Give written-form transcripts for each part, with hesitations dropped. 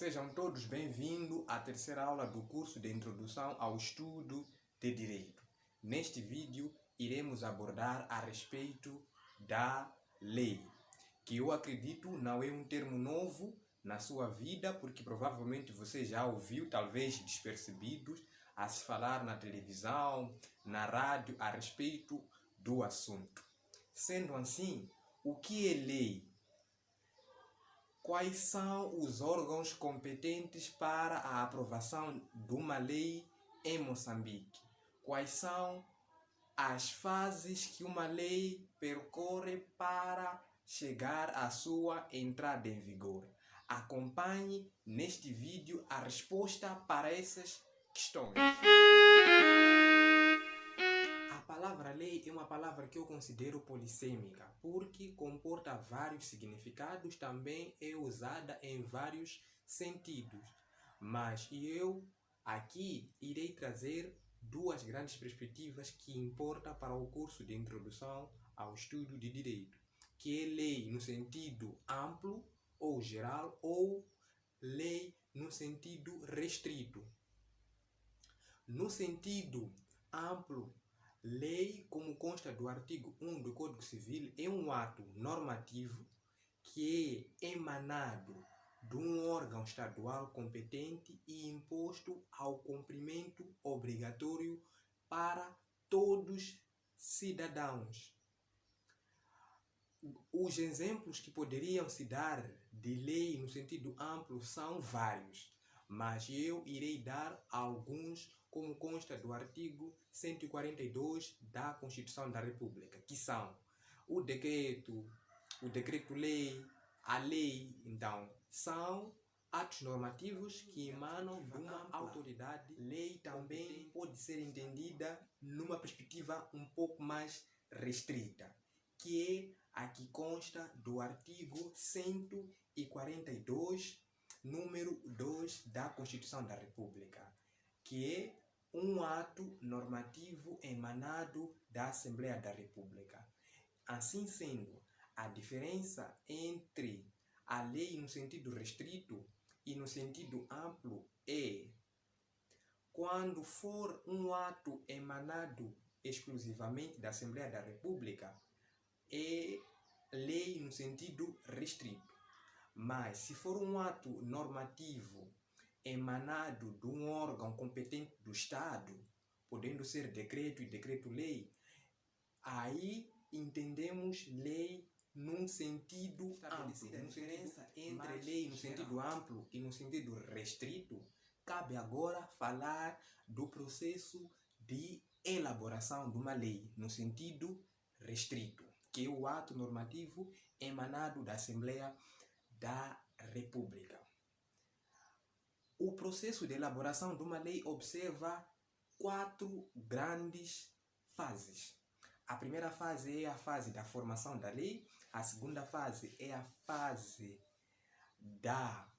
Sejam todos bem-vindos à terceira aula do curso de Introdução ao Estudo de Direito. Neste vídeo, iremos abordar a respeito da lei, que eu acredito não é um termo novo na sua vida, porque provavelmente você já ouviu, talvez despercebidos, a se falar na televisão, na rádio, a respeito do assunto. Sendo assim, o que é lei? Quais são os órgãos competentes para a aprovação de uma lei em Moçambique? Quais são as fases que uma lei percorre para chegar à sua entrada em vigor? Acompanhe neste vídeo a resposta para essas questões. A palavra lei é uma palavra que eu considero polissêmica, porque comporta vários significados, também é usada em vários sentidos. Mas eu aqui irei trazer duas grandes perspectivas que importam para o curso de Introdução ao Estudo de Direito, que é lei no sentido amplo ou geral, ou lei no sentido restrito. No sentido amplo, lei, como consta do artigo 1 do Código Civil, é um ato normativo que é emanado de um órgão estadual competente e imposto ao cumprimento obrigatório para todos cidadãos. Os exemplos que poderiam se dar de lei no sentido amplo são vários, mas eu irei dar alguns, como consta do artigo 142 da Constituição da República, que são o decreto-lei, a lei. Então, são atos normativos que emanam de uma autoridade. Lei também pode ser entendida numa perspectiva um pouco mais restrita, que é a que consta do artigo 142, número 2 da Constituição da República, que é um ato normativo emanado da Assembleia da República. Assim sendo, a diferença entre a lei no sentido restrito e no sentido amplo é: quando for um ato emanado exclusivamente da Assembleia da República, é lei no sentido restrito. Mas se for um ato normativo emanado de um órgão competente do Estado, podendo ser decreto e decreto-lei, aí entendemos lei num sentido amplo. A diferença entre lei no sentido amplo e no sentido restrito, cabe agora falar do processo de elaboração de uma lei no sentido restrito, que é o ato normativo emanado da Assembleia da República. O processo de elaboração de uma lei observa 4 grandes fases. A primeira fase é a fase da formação da lei, a segunda fase é a fase da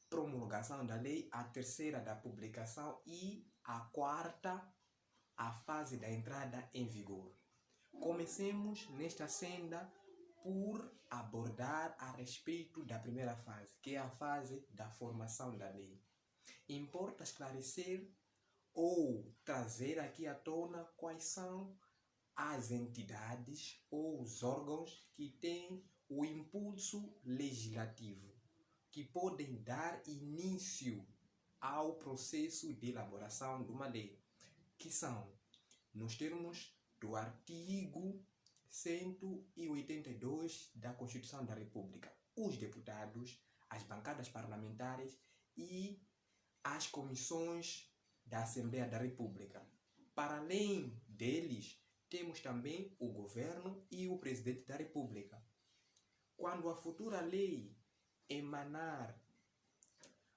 promulgação da lei, a terceira da publicação e a quarta, a fase da entrada em vigor. Comecemos nesta senda por abordar a respeito da primeira fase, que é a fase da formação da lei. Importa esclarecer ou trazer aqui à tona quais são as entidades ou os órgãos que têm o impulso legislativo, que podem dar início ao processo de elaboração de uma lei, que são, nos termos do artigo 182 da Constituição da República, os deputados, as bancadas parlamentares e as comissões da Assembleia da República. Para além deles, temos também o governo e o presidente da República. Quando a futura lei emanar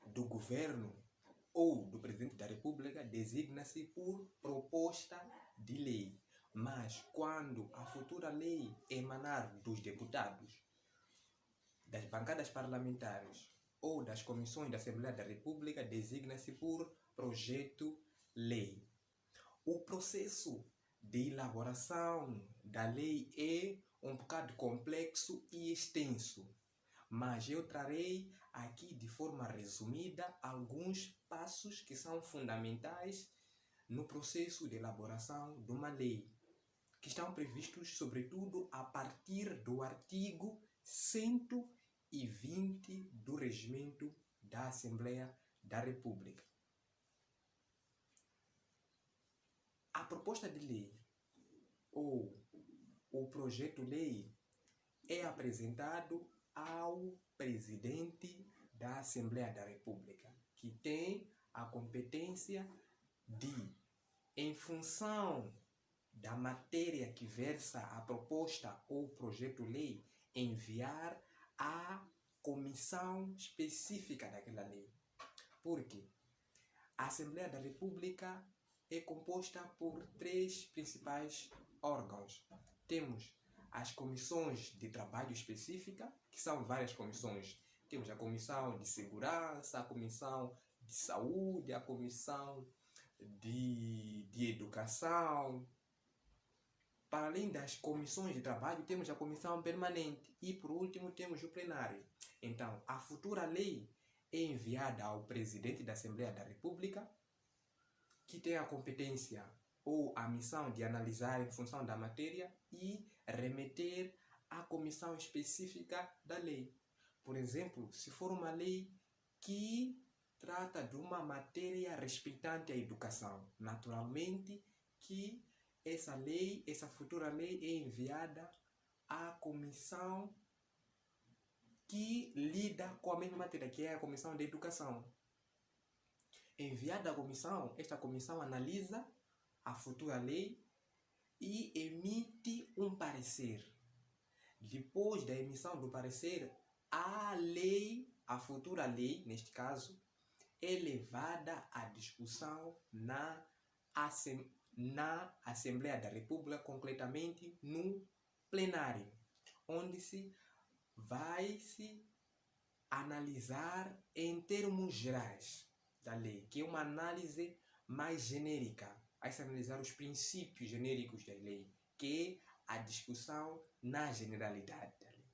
do governo ou do presidente da República, designa-se por proposta de lei. Mas quando a futura lei emanar dos deputados, das bancadas parlamentares ou das comissões da Assembleia da República, designa-se por projeto-lei. O processo de elaboração da lei é um bocado complexo e extenso, mas eu trarei aqui de forma resumida alguns passos que são fundamentais no processo de elaboração de uma lei, que estão previstos, sobretudo, a partir do artigo 120 do Regimento da Assembleia da República. A proposta de lei ou o projeto-lei é apresentado ao Presidente da Assembleia da República, que tem a competência de, em função da matéria que versa a proposta ou projeto-lei, enviar à comissão específica daquela lei. Por quê? A Assembleia da República é composta por 3 principais órgãos. Temos as comissões de trabalho específica, que são várias comissões. Temos a comissão de segurança, a comissão de saúde, a comissão de educação. Para além das comissões de trabalho, temos a comissão permanente e, por último, temos o plenário. Então, a futura lei é enviada ao Presidente da Assembleia da República, que tem a competência ou a missão de analisar em função da matéria e remeter à comissão específica da lei. Por exemplo, se for uma lei que trata de uma matéria respeitante à educação, naturalmente que essa futura lei é enviada à comissão que lida com a mesma matéria, que é a Comissão de Educação. Enviada à comissão, esta comissão analisa a futura lei e emite um parecer. Depois da emissão do parecer, a futura lei, neste caso, é levada à discussão na Assembleia da República, concretamente no plenário, onde vai se analisar em termos gerais da lei, que é uma análise mais genérica. Vai-se analisar os princípios genéricos da lei, que é a discussão na generalidade da lei.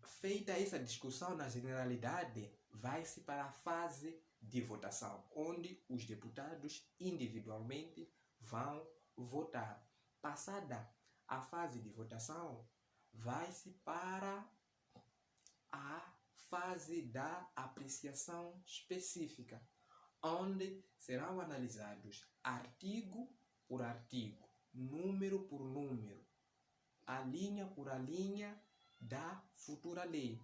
Feita essa discussão na generalidade, vai-se para a fase de votação, onde os deputados individualmente vão votar. Passada a fase de votação, vai-se para a fase da apreciação específica, onde serão analisados artigo por artigo, número por número, a linha por a linha da futura lei.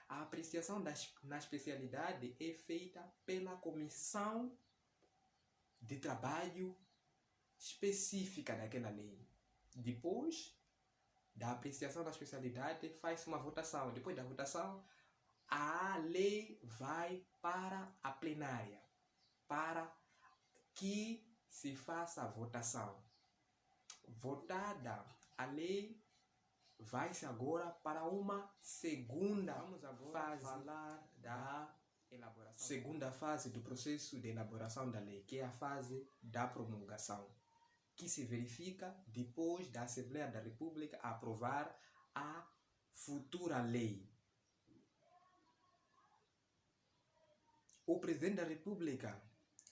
A apreciação na especialidade é feita pela comissão de trabalho específica daquela lei. Depois da apreciação da especialidade, faz uma votação. Depois da votação, a lei vai para a plenária, para que se faça a votação. Votada a lei, vai-se agora para uma segunda fase da elaboração. Segunda fase do processo de elaboração da lei, que é a fase da promulgação, que se verifica depois da Assembleia da República aprovar a futura lei. O Presidente da República,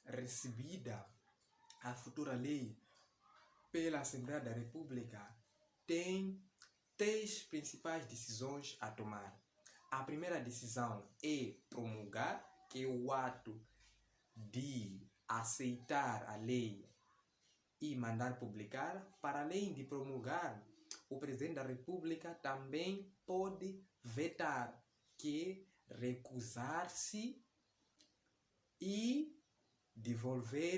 recebida a futura lei pela Assembleia da República, tem 3 principais decisões a tomar. A primeira decisão é promulgar, que é o ato de aceitar a lei e mandar publicar. Para além de promulgar, o Presidente da República também pode vetar, que é recusar-se e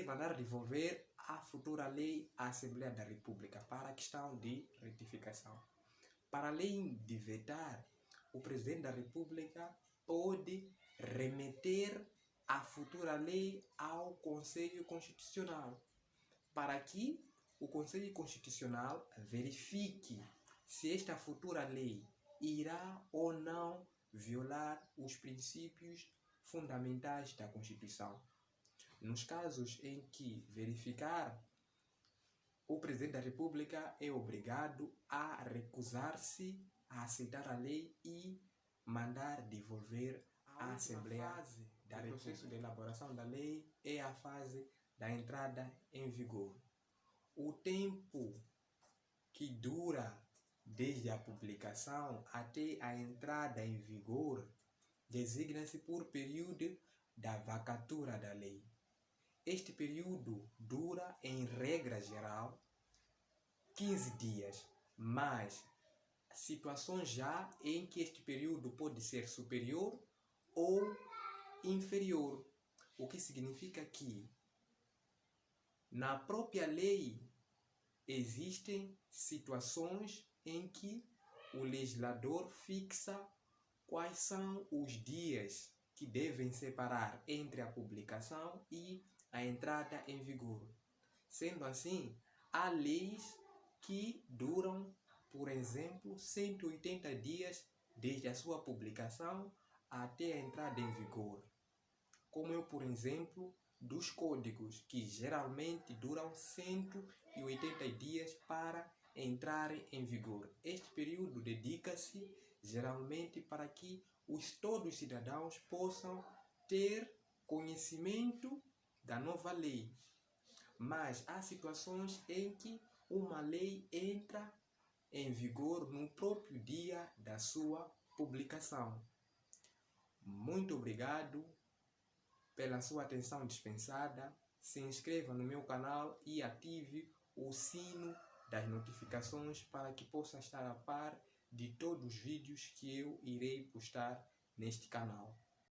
mandar devolver a futura lei à Assembleia da República para a questão de retificação. Para além de vetar, o Presidente da República pode remeter a futura lei ao Conselho Constitucional, para que o Conselho Constitucional verifique se esta futura lei irá ou não violar os princípios fundamentais da Constituição. Nos casos em que verificar, o Presidente da República é obrigado a recusar-se a aceitar a lei e mandar devolver à Assembleia da República. O processo de elaboração da lei é a fase da entrada em vigor. O tempo que dura desde a publicação até a entrada em vigor designa-se por período da vacatura da lei. Este período dura, em regra geral, 15 dias, mas situações já em que este período pode ser superior ou inferior, o que significa que na própria lei existem situações em que o legislador fixa quais são os dias que devem separar entre a publicação e a entrada em vigor. Sendo assim, há leis que duram, por exemplo, 180 dias desde a sua publicação até a entrada em vigor. Como é, por exemplo, dos códigos, que geralmente duram 180 dias para entrarem em vigor. Este período dedica-se geralmente para que todos os cidadãos possam ter conhecimento da nova lei. Mas há situações em que uma lei entra em vigor no próprio dia da sua publicação. Muito obrigado pela sua atenção dispensada. Se inscreva no meu canal e ative o sino das notificações para que possa estar a par de todos os vídeos que eu irei postar neste canal.